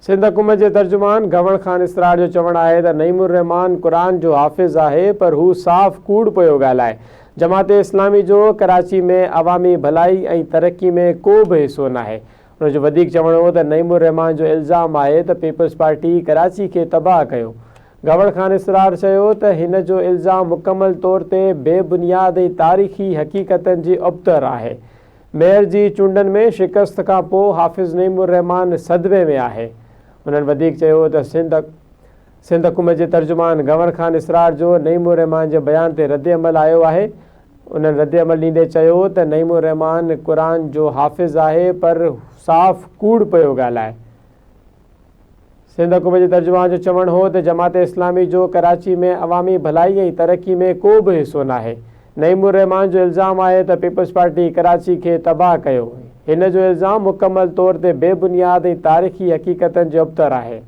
सिंध हुकूमत जे तर्जुमान गवण खान इसरार जो चवणु आहे त नईमुर रहमान क़ुरान जो हाफ़िज़ आहे, पर हू साफ़ कूड़ पियो ॻाल्हाए। जमात इस्लामी जो कराची में अवामी भलाई ऐं तरक़ी में को बि हिसो नाहे। उनजो वधीक चवणु हो त नईमुर रहमान जो इल्ज़ाम आहे त पीपल्स पार्टी कराची खे तबाह कयो। गवण खान इसरार चयो त हिन जो इल्ज़ाम मुकमल तौर ते बेबुनियाद ऐं तारीख़ी हक़ीक़तनि जी अबतर आहे। मेयर जी चूंडनि में शिकस्त खां पोइ हाफ़िज़ नईमुर रहमान सदमे में आहे। उन्हनि वधीक चयो त सिंध हुकूमत जे तर्जुमान गवण खान इसरार जो नईमुर रहमान जे बयान ते रद्दअमल आयो आहे। उन्हनि रद्दअमल ॾींदे चयो त नईमुर रहमान क़ुरान जो हाफ़िज़ आहे, पर साफ़ कूड़ पियो ॻाल्हाए। सिंध हुकूमत जे तर्जुमान जो चवणु हो त जमात इस्लामी जो कराची में अवामी भलाई ऐं तरक़ी में को बि हिसो नाहे। नईमुर रहमान जो इल्ज़ाम आहे त पीपल्स पार्टी कराची खे तबाह कयो। हिन जो इल्ज़ाम मुकमल तौर ते बेबुनियाद ऐं तारीख़ी हक़ीक़तनि जो अबतर आहे।